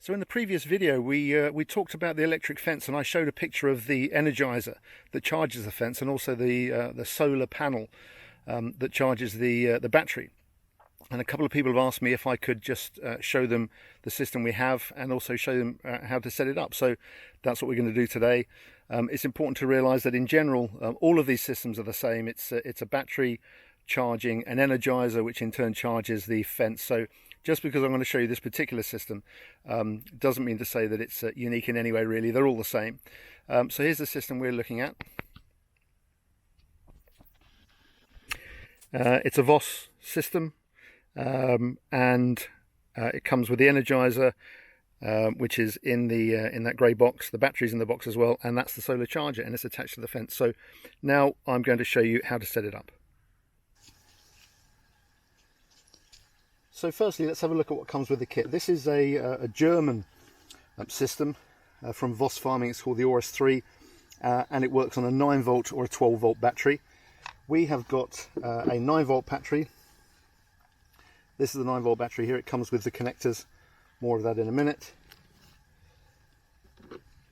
So in the previous video we talked about the electric fence, and I showed a picture of the Energiser that charges the fence, and also the solar panel that charges the battery. And a couple of people have asked me if I could just show them the system we have and also show them how to set it up. So that's what we're going to do today. It's important to realise that in general all of these systems are the same. It's a battery charging an Energiser, which in turn charges the fence. So just because I'm going to show you this particular system doesn't mean to say that it's unique in any way, really. They're all the same. So here's the system we're looking at. It's a Voss system, and it comes with the Energiser, which is in that grey box. The battery's in the box as well, and that's the solar charger, and it's attached to the fence. So now I'm going to show you how to set it up. So firstly, let's have a look at what comes with the kit. This is a German system from Voss Farming. It's called the Oris 3, and it works on a 9 volt or a 12 volt battery. We have got a 9 volt battery. This is the 9 volt battery here. It comes with the connectors. More of that in a minute.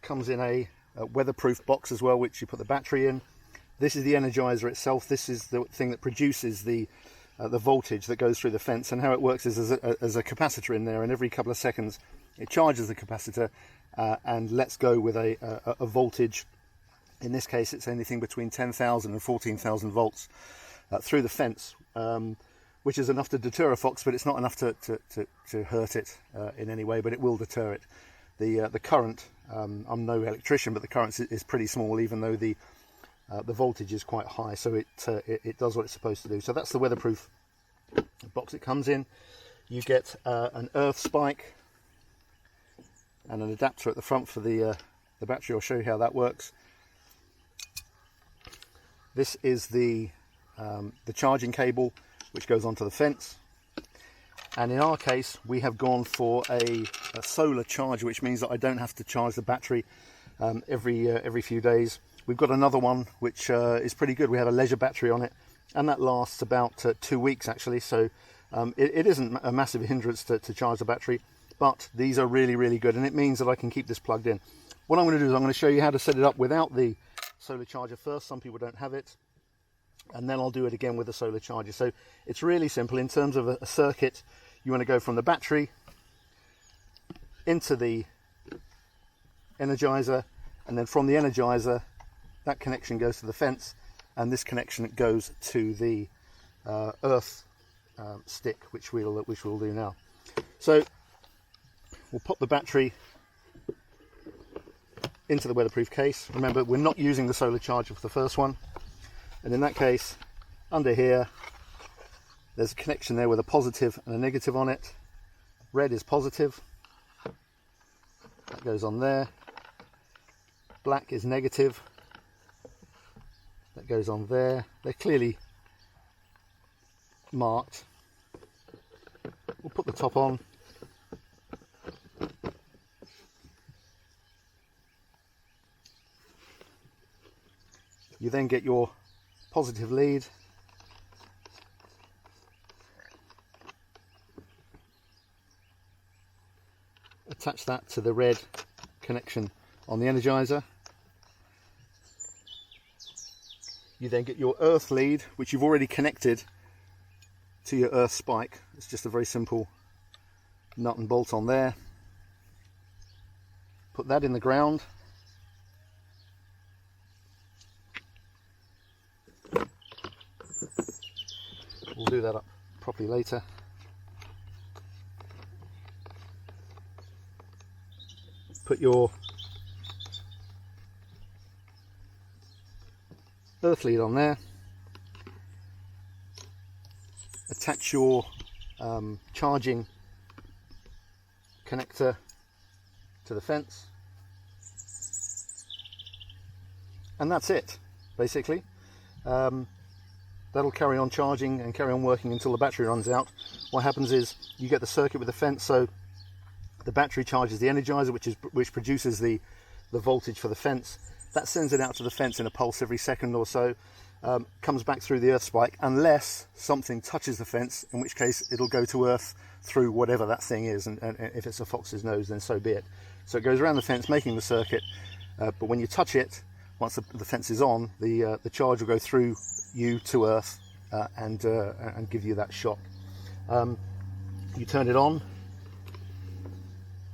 Comes in a weatherproof box as well, which you put the battery in. This is the Energiser itself. This is the thing that produces the voltage that goes through the fence, and how it works is as a capacitor in there, and every couple of seconds it charges the capacitor and lets go with a voltage. In this case it's anything between 10,000 and 14,000 volts through the fence, which is enough to deter a fox, but it's not enough to hurt it in any way, but it will deter it. The current, I'm no electrician, but the current is pretty small, even though the voltage is quite high, so it does what it's supposed to do. So that's the weatherproof box it comes in. You get an earth spike and an adapter at the front for the battery. I'll show you how that works. This is the charging cable which goes onto the fence, and in our case we have gone for a solar charger, which means that I don't have to charge the battery every few days. We've got another one which is pretty good. We have a leisure battery on it, and that lasts about 2 weeks actually, so it isn't a massive hindrance to charge the battery, but these are really good, and it means that I can keep this plugged in. What I'm going to do is I'm going to show you how to set it up without the solar charger first. Some people don't have it, and then I'll do it again with the solar charger. So it's really simple. In terms of a circuit, you want to go from the battery into the Energiser, and then from the Energiser that connection goes to the fence, and this connection goes to the earth stick, which we'll do now. So we'll pop the battery into the weatherproof case. Remember, we're not using the solar charger for the first one, and in that case, under here there's a connection there with a positive and a negative on it. Red is positive, that goes on there. Black is negative, that goes on there. They're clearly marked. We'll put the top on. You then get your positive lead, attach that to the red connection on the Energiser. You then get your earth lead, which you've already connected to your earth spike. It's just a very simple nut and bolt on there. Put that in the ground. We'll do that up properly later. Put your earth lead on there. Attach your charging connector to the fence, and that's it basically. That'll carry on charging and carry on working until the battery runs out. What happens is you get the circuit with the fence, so the battery charges the Energiser, which produces the voltage for the fence. That sends it out to the fence in a pulse every second or so, comes back through the earth spike, unless something touches the fence, in which case it'll go to earth through whatever that thing is, and if it's a fox's nose, then so be it. So it goes around the fence making the circuit, but when you touch it, once the fence is on, the charge will go through you to earth and give you that shock. You turn it on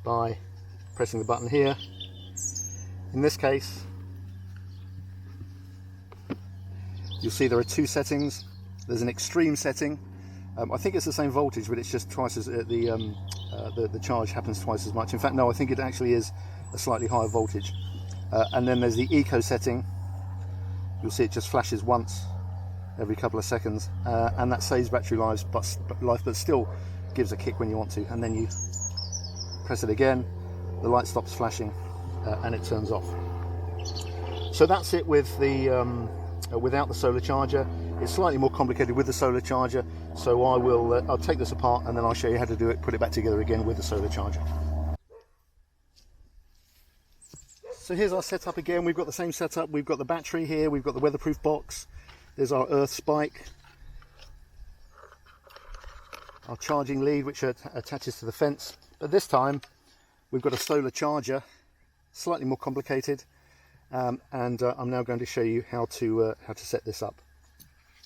by pressing the button here. In this case, you'll see there are two settings. There's an extreme setting. I think it's the same voltage, but it's just twice as the charge happens twice as much. In fact, no, I think it actually is a slightly higher voltage. And then there's the eco setting. You'll see it just flashes once every couple of seconds, and that saves battery life, but still gives a kick when you want to. And then you press it again, the light stops flashing, and it turns off. So that's it with the without the solar charger. It's slightly more complicated with the solar charger, so I'll take this apart and then I'll show you how to do it, put it back together again with the solar charger. So here's our setup again. We've got the same setup. We've got the battery here, we've got the weatherproof box, there's our earth spike, our charging lead which attaches to the fence, but this time we've got a solar charger, slightly more complicated, and I'm now going to show you how to set this up.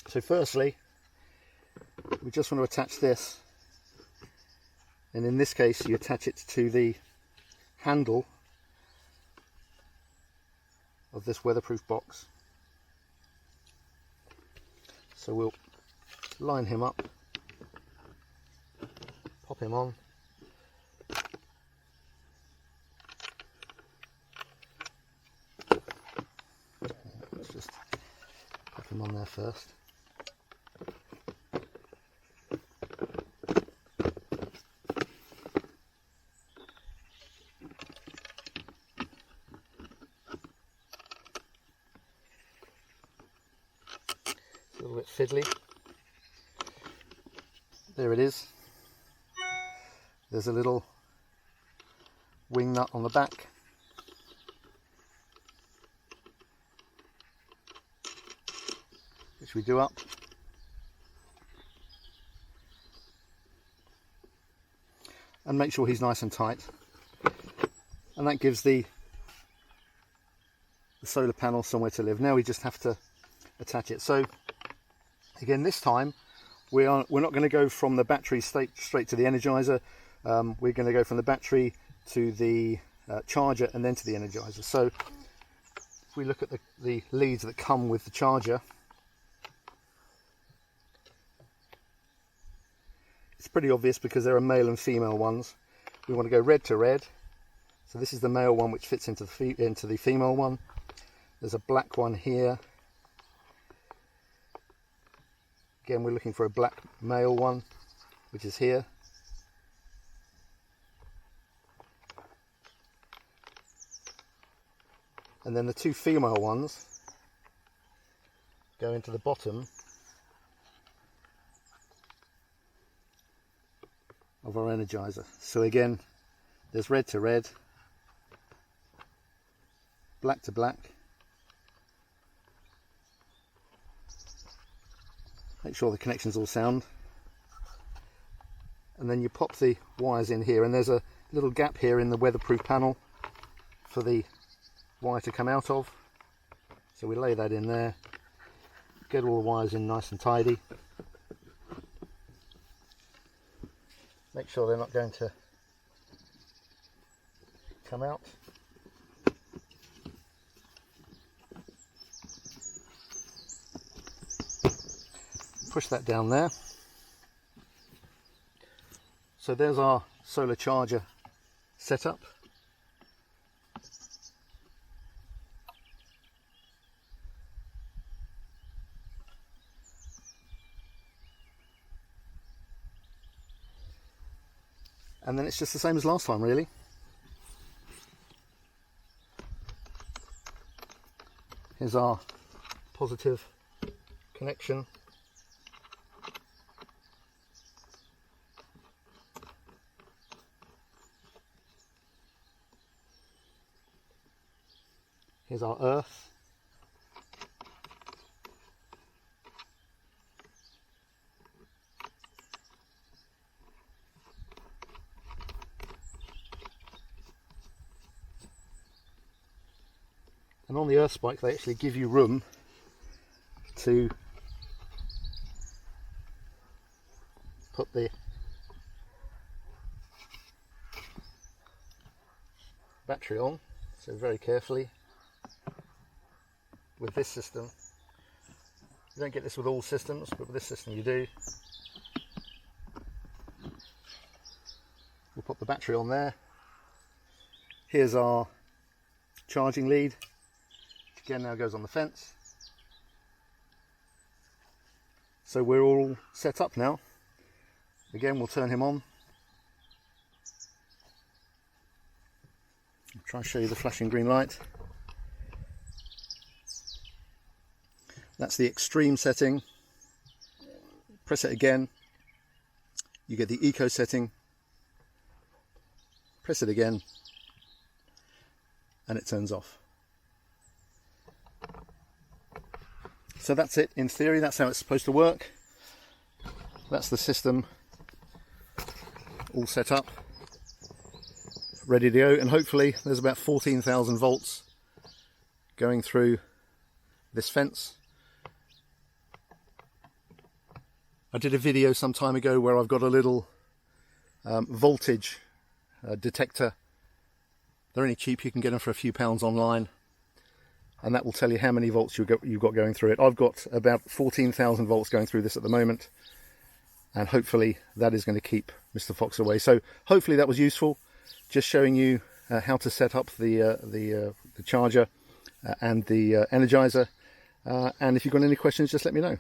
So firstly, we just want to attach this, and in this case you attach it to the handle of this weatherproof box. So we'll line him up, pop him on, let's just pop him on there first. A little bit fiddly. There it is. There's a little wing nut on the back. Which we do up. And make sure he's nice and tight. And that gives the solar panel somewhere to live. Now we just have to attach it. So again, this time we're not going to go from the battery straight to the Energiser. We're going to go from the battery to the charger and then to the Energiser. So if we look at the leads that come with the charger, it's pretty obvious because there are male and female ones. We want to go red to red. So this is the male one which fits into the female one. There's a black one here. Again, we're looking for a black male one, which is here. And then the two female ones go into the bottom of our Energiser. So again, there's red to red, black to black. Make sure the connection's all sound, and then you pop the wires in here, and there's a little gap here in the weatherproof panel for the wire to come out of. So we lay that in there, get all the wires in nice and tidy, make sure they're not going to come out. Push that down there. So there's our solar charger setup. And then it's just the same as last time, really. Here's our positive connection. Here's our earth. And on the earth spike they actually give you room to put the battery on, so very carefully. With this system, you don't get this with all systems, but with this system you do. We'll put the battery on there. Here's our charging lead, which again now goes on the fence. So we're all set up now. Again, we'll turn him on. I'll try and show you the flashing green light. That's the extreme setting. Press it again. You get the eco setting. Press it again. And it turns off. So that's it in theory. That's how it's supposed to work. That's the system all set up, ready to go, and hopefully there's about 14,000 volts going through this fence. I did a video some time ago where I've got a little voltage detector. They're only cheap, you can get them for a few pounds online, and that will tell you how many volts you've got going through it. I've got about 14,000 volts going through this at the moment, and hopefully that is going to keep Mr. Fox away. So hopefully that was useful, just showing you how to set up the charger and the Energiser. And if you've got any questions, just let me know.